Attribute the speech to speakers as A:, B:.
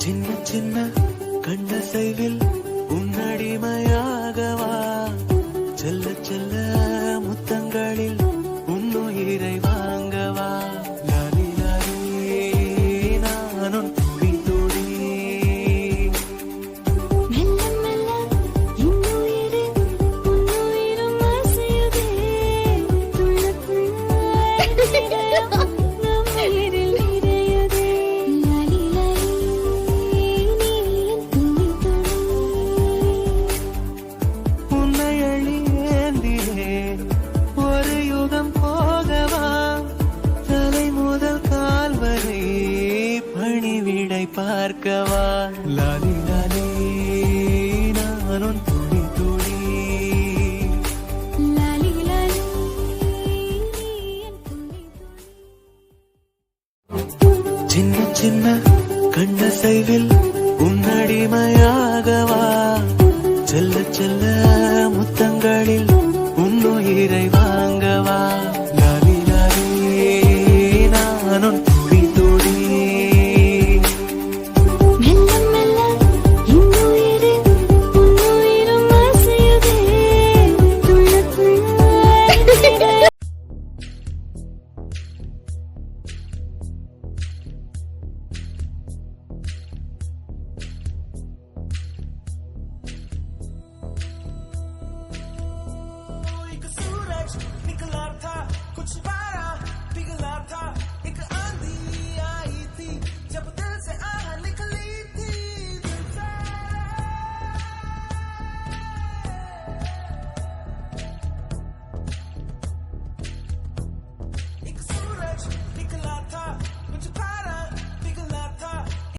A: சின்ன சின்ன கண்ணசைவில் உன்னடிமையாகவா செல்ல செல்ல முத்தங்களில் உன்னுயிரை வாங்கவா லாலி லாலி நானும் துடி துடி
B: மெல்ல மெல்ல இன்னுயிரு உன்னுயிரும் அசையுதே துள்ள துள்ள நம் உயிரில் நிறையுதே லாலி லாலி நீ என் துணி துணி
A: உன்னை அழியேந்திரே ஒரு யுகம் போகவா தலை முதல் கால் வரை பணிவிடை பார்க்கவா லாலி லாலி நானும் துடி துடி
B: லாலி லாலி நீ என் துணி துணி
A: சின்ன சின்ன கண்ணசைவில் உன்னடிமையாகவா செல்ல செல்ல முத்தங்களில் உன்னுயிரை வாங்கவா லாலி லாலி நானும்